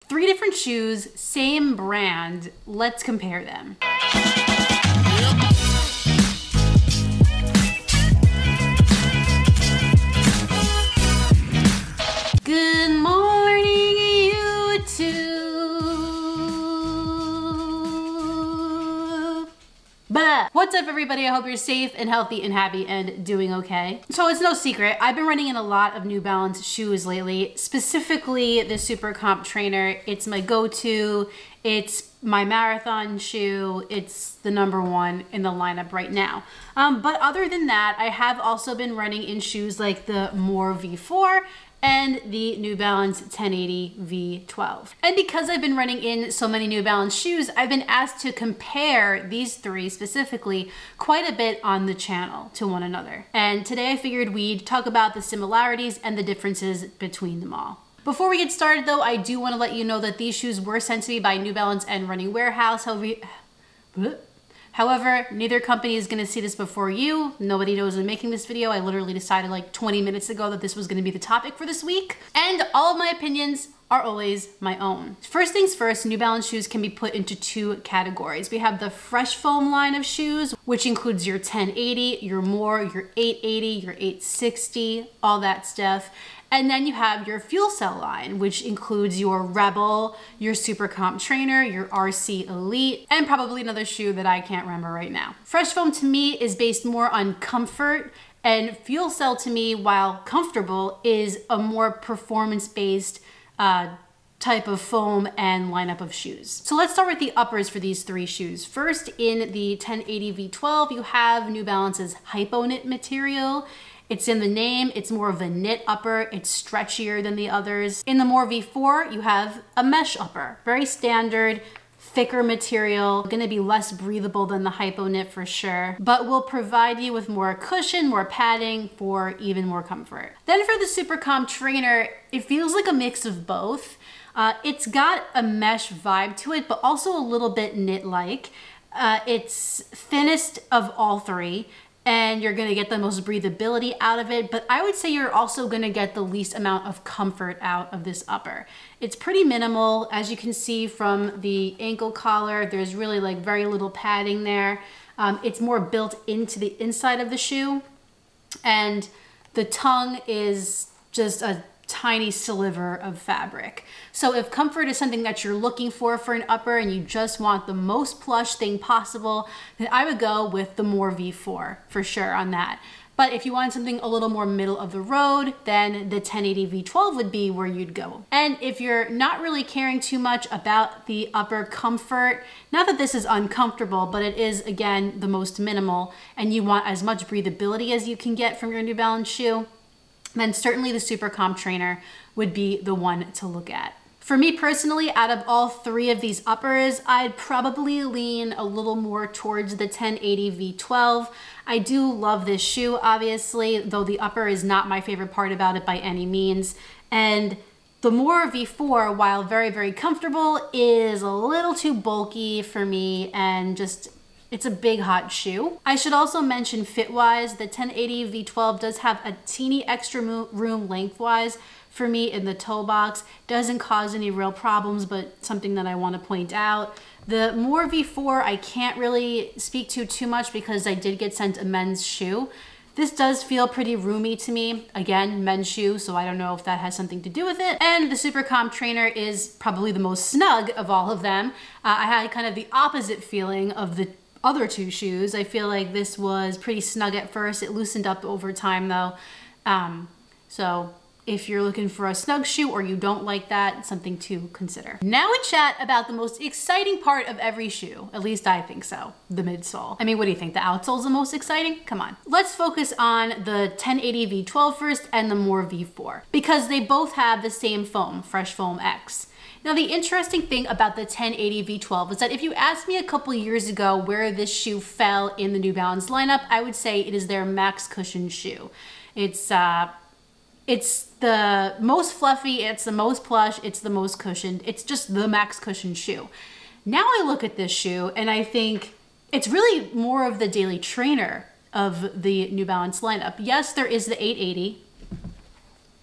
3 different shoes, same brand. Let's compare them. Good morning, YouTube. What's up, everybody? I hope you're safe and healthy and happy and doing okay. So it's no secret, I've been running in a lot of New Balance shoes lately, specifically the Supercom trainer. It's my go-to. It's my marathon shoe. It's the #1 in the lineup right now. But other than that, I have also been running in shoes like the More V4 and the New Balance 1080 V12. And because I've been running in so many New Balance shoes, I've been asked to compare these 3 specifically quite a bit on the channel to one another. And today I figured we'd talk about the similarities and the differences between them all. Before we get started though, I do want to let you know that these shoes were sent to me by New Balance and Running Warehouse. However, neither company is going to see this before you. Nobody knows I'm making this video. I literally decided like 20 minutes ago that this was going to be the topic for this week. And all of my opinions are always my own. First things first, New Balance shoes can be put into 2 categories. We have the fresh foam line of shoes, which includes your 1080, your More, your 880, your 860, all that stuff. And then you have your fuel cell line, which includes your Rebel, your Supercom trainer, your RC Elite, and probably another shoe that I can't remember right now. Fresh foam to me is based more on comfort, and fuel cell to me, while comfortable, is a more performance-based type of foam and lineup of shoes. So let's start with the uppers for these 3 shoes. First, in the 1080 V12, you have New Balance's Hypo Knit material. It's in the name, it's more of a knit upper, it's stretchier than the others. In the More V4, you have a mesh upper, very standard, thicker material, gonna be less breathable than the Hypo Knit for sure, but will provide you with more cushion, more padding for even more comfort. Then for the Supercom trainer, it feels like a mix of both. It's got a mesh vibe to it, but also a little bit knit-like. It's thinnest of all 3. And you're gonna get the most breathability out of it, but I would say you're also gonna get the least amount of comfort out of this upper. It's pretty minimal, as you can see from the ankle collar. There's really like very little padding there. It's more built into the inside of the shoe, and the tongue is just a tiny sliver of fabric. So if comfort is something that you're looking for an upper and you just want the most plush thing possible, then I would go with the More V4 for sure on that. But if you want something a little more middle of the road, then the 1080 V12 would be where you'd go. And if you're not really caring too much about the upper comfort, not that this is uncomfortable, but it is, again, the most minimal, and you want as much breathability as you can get from your New Balance shoe, then certainly the Supercom trainer would be the one to look at. For me personally, out of all 3 of these uppers, I'd probably lean a little more towards the 1080 V12. I do love this shoe, obviously, though the upper is not my favorite part about it by any means. And the More V4, while very, very comfortable, is a little too bulky for me, and just it's a big hot shoe. I should also mention fit-wise, the 1080 V12 does have a teeny extra room lengthwise for me in the toe box. Doesn't cause any real problems, but something that I want to point out. The More V4 I can't really speak to too much because I did get sent a men's shoe. This does feel pretty roomy to me. Again, men's shoe, so I don't know if that has something to do with it. And the Supercom trainer is probably the most snug of all of them. I had kind of the opposite feeling of the other 2 shoes. I feel like this was pretty snug at first. It loosened up over time though. So if you're looking for a snug shoe or you don't like that, something to consider. Now we chat about the most exciting part of every shoe. At least I think so, the midsole. I mean, what do you think? The outsole's the most exciting? Come on. Let's focus on the 1080 V12 first and the More V4, because they both have the same foam, Fresh Foam X. Now, the interesting thing about the 1080 V12 is that if you asked me a couple years ago where this shoe fell in the New Balance lineup, I would say it is their max cushion shoe. It's the most fluffy, it's the most plush, it's the most cushioned. It's just the max cushion shoe. Now I look at this shoe and I think it's really more of the daily trainer of the New Balance lineup. Yes, there is the 880.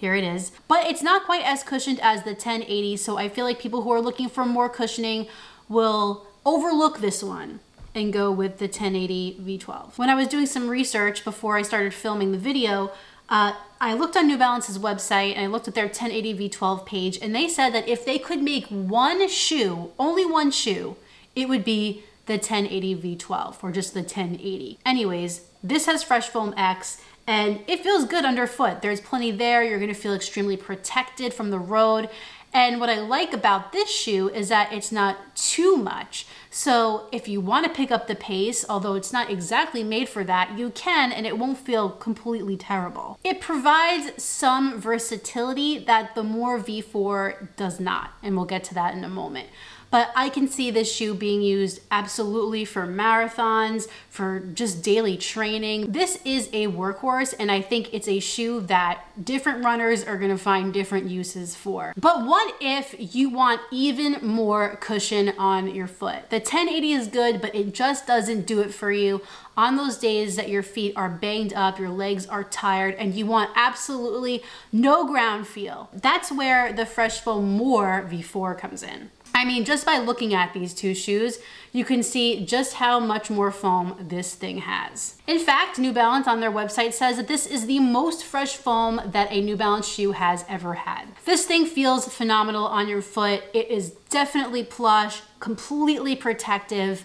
Here it is. But it's not quite as cushioned as the 1080, so I feel like people who are looking for more cushioning will overlook this one and go with the 1080 V12. When I was doing some research before I started filming the video, I looked on New Balance's website and I looked at their 1080 V12 page, and they said that if they could make one shoe, only one shoe, it would be the 1080 V12 or just the 1080. Anyways, this has Fresh Foam X and it feels good underfoot. There's plenty there. You're gonna feel extremely protected from the road. And what I like about this shoe is that it's not too much. So if you want to pick up the pace, although it's not exactly made for that, you can, and it won't feel completely terrible. It provides some versatility that the More V4 does not, and we'll get to that in a moment. But I can see this shoe being used absolutely for marathons, for just daily training. This is a workhorse, and I think it's a shoe that different runners are gonna find different uses for. But what if you want even more cushion on your foot? The 1080 is good, but it just doesn't do it for you on those days that your feet are banged up, your legs are tired, and you want absolutely no ground feel. That's where the Fresh Foam More V4 comes in. I mean, just by looking at these two shoes, you can see just how much more foam this thing has. In fact, New Balance on their website says that this is the most fresh foam that a New Balance shoe has ever had. This thing feels phenomenal on your foot. It is definitely plush, completely protective.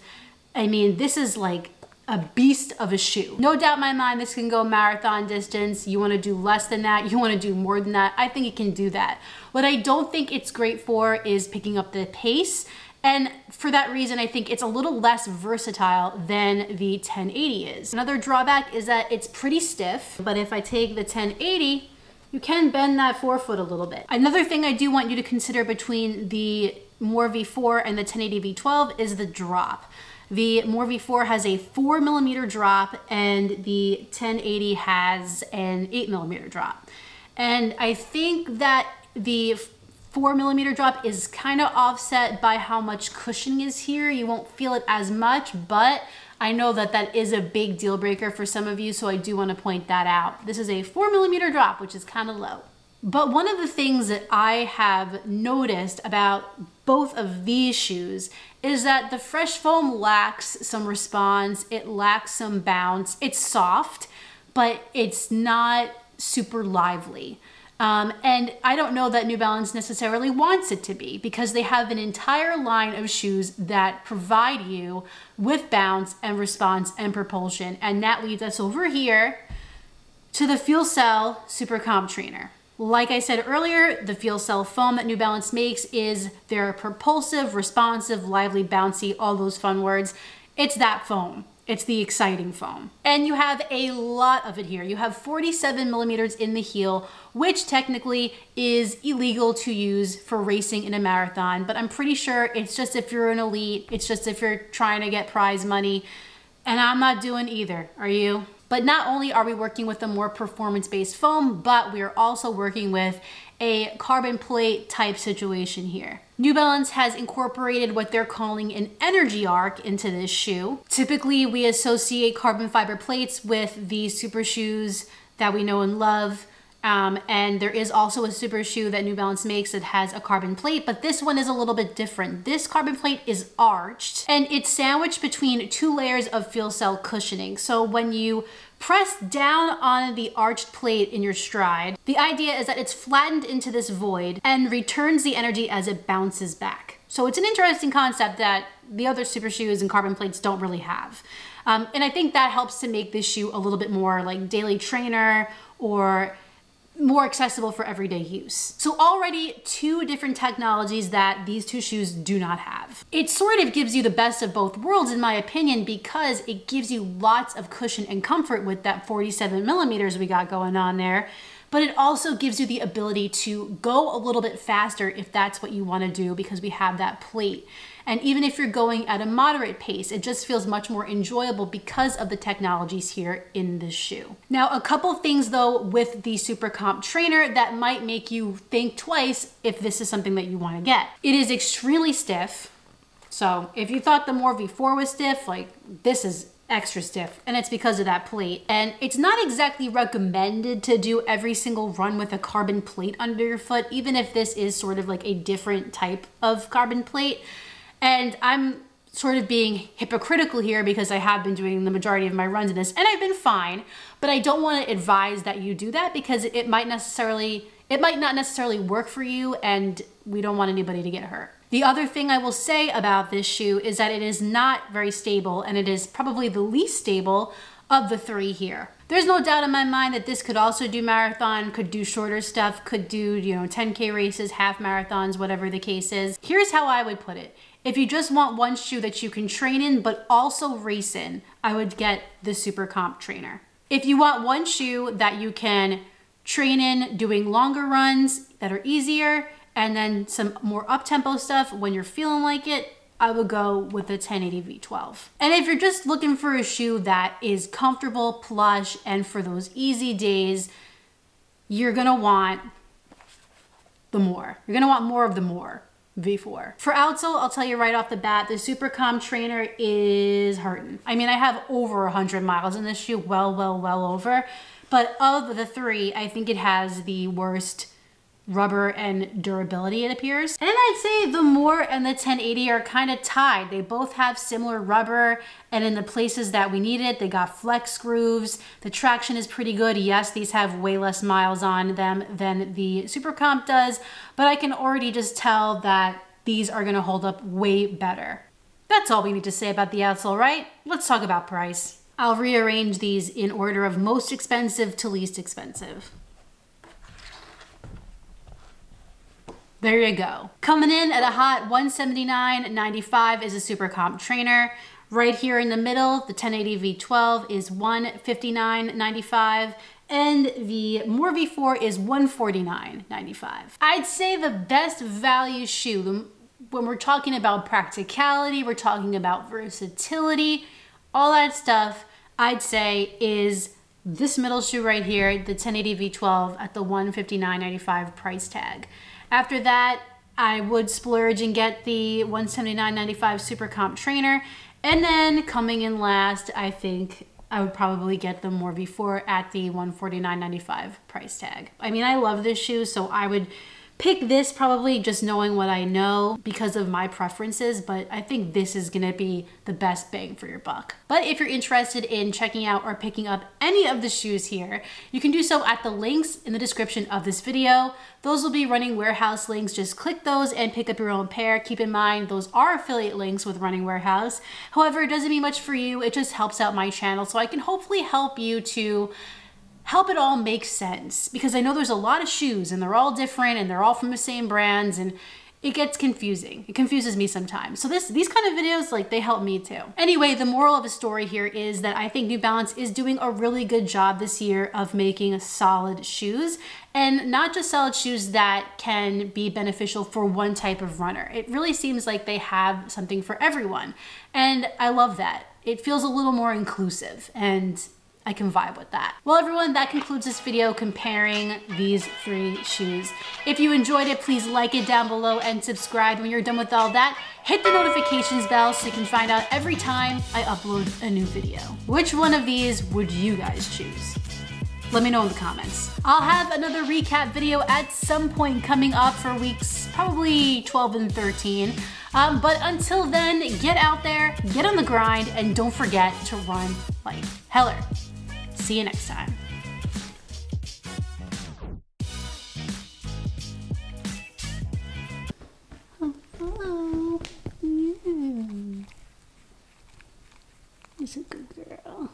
I mean, this is like a beast of a shoe. No doubt in my mind, this can go marathon distance. You wanna do less than that, you wanna do more than that, I think it can do that. What I don't think it's great for is picking up the pace. And for that reason, I think it's a little less versatile than the 1080 is. Another drawback is that it's pretty stiff, but if I take the 1080, you can bend that forefoot a little bit. Another thing I do want you to consider between the More V4 and the 1080 V12 is the drop. The More V4 has a 4mm drop and the 1080 has an 8mm drop. And I think that the 4mm drop is kind of offset by how much cushioning is here. You won't feel it as much, but I know that that is a big deal breaker for some of you, so I do want to point that out. This is a 4mm drop, which is kind of low. But one of the things that I have noticed about both of these shoes is that the Fresh Foam lacks some response, it lacks some bounce. It's soft, but it's not super lively. And I don't know that New Balance necessarily wants it to be, because they have an entire line of shoes that provide you with bounce and response and propulsion. And that leads us over here to the Outsole Supercom trainer. Like I said earlier, the Outsole foam that New Balance makes is their propulsive, responsive, lively, bouncy, all those fun words. It's that foam. It's the exciting foam. And you have a lot of it here. You have 47mm in the heel, which technically is illegal to use for racing in a marathon, but I'm pretty sure it's just if you're an elite, it's just if you're trying to get prize money, and I'm not doing either, are you? But not only are we working with a more performance-based foam, but we are also working with a carbon plate type situation here. New Balance has incorporated what they're calling an energy arc into this shoe. Typically, we associate carbon fiber plates with the super shoes that we know and love. And there is also a super shoe that New Balance makes that has a carbon plate, but this one is a little bit different. This carbon plate is arched and it's sandwiched between two layers of Outsole cushioning. So when you press down on the arched plate in your stride, the idea is that it's flattened into this void and returns the energy as it bounces back. So it's an interesting concept that the other super shoes and carbon plates don't really have. And I think that helps to make this shoe a little bit more like daily trainer or more accessible for everyday use. So already two different technologies that these two shoes do not have. It sort of gives you the best of both worlds in my opinion, because it gives you lots of cushion and comfort with that 47mm we got going on there, but it also gives you the ability to go a little bit faster if that's what you want to do, because we have that plate. And even if you're going at a moderate pace, it just feels much more enjoyable because of the technologies here in this shoe. Now, a couple things though with the Supercom trainer that might make you think twice if this is something that you want to get. It is extremely stiff. So if you thought the More V4 was stiff, like this is extra stiff, and it's because of that plate. And it's not exactly recommended to do every single run with a carbon plate under your foot, even if this is sort of like a different type of carbon plate. And I'm sort of being hypocritical here because I have been doing the majority of my runs in this and I've been fine, but I don't want to advise that you do that because it might not necessarily work for you, and we don't want anybody to get hurt. The other thing I will say about this shoe is that it is not very stable, and it is probably the least stable of the three here. There's no doubt in my mind that this could also do marathon, could do shorter stuff, could do, 10K races, half marathons, whatever the case is. Here's how I would put it. If you just want one shoe that you can train in, but also race in, I would get the Supercom trainer. If you want one shoe that you can train in doing longer runs that are easier, and then some more up-tempo stuff when you're feeling like it, I would go with the 1080 V12. And if you're just looking for a shoe that is comfortable, plush, and for those easy days, you're gonna want the more. You're gonna want more of the more V4. For Outsole, I'll tell you right off the bat, the Supercom trainer is hurting. I mean, I have over 100 miles in this shoe, well over. But of the three, I think it has the worst rubber and durability, it appears. And I'd say the More and the 1080 are kind of tied. They both have similar rubber, and in the places that we need it, they got flex grooves. The traction is pretty good. Yes, these have way less miles on them than the Supercom does, but I can already just tell that these are gonna hold up way better. That's all we need to say about the Outsole, right? Let's talk about price. I'll rearrange these in order of most expensive to least expensive. There you go. Coming in at a hot $179.95 is a Supercom trainer. Right here in the middle, the 1080 V12 is $159.95, and the More V4 is $149.95. I'd say the best value shoe, when we're talking about practicality, we're talking about versatility, all that stuff, I'd say is this middle shoe right here, the 1080 V12 at the $159.95 price tag. After that, I would splurge and get the $179.95 Supercom trainer. And then coming in last, I think I would probably get the More V4 at the $149.95 price tag. I mean, I love this shoe, so I would pick this probably just knowing what I know because of my preferences, but I think this is gonna be the best bang for your buck. But if you're interested in checking out or picking up any of the shoes here, you can do so at the links in the description of this video. Those will be Running Warehouse links. Just click those and pick up your own pair. Keep in mind, those are affiliate links with Running Warehouse. However, it doesn't mean much for you. It just helps out my channel, so I can hopefully help you to help it all make sense, because I know there's a lot of shoes and they're all different and they're all from the same brands, and it gets confusing. It confuses me sometimes. So these kind of videos, like, they help me too. Anyway, the moral of the story here is that I think New Balance is doing a really good job this year of making solid shoes, and not just solid shoes that can be beneficial for one type of runner. It really seems like they have something for everyone, and I love that. It feels a little more inclusive, and I can vibe with that. Well, everyone, that concludes this video comparing these three shoes. If you enjoyed it, please like it down below and subscribe. When you're done with all that, hit the notifications bell so you can find out every time I upload a new video. Which one of these would you guys choose? Let me know in the comments. I'll have another recap video at some point coming up for weeks probably 12 and 13. But until then, get out there, get on the grind, and don't forget to run like heller. See you next time. Oh, hello. You're a good girl.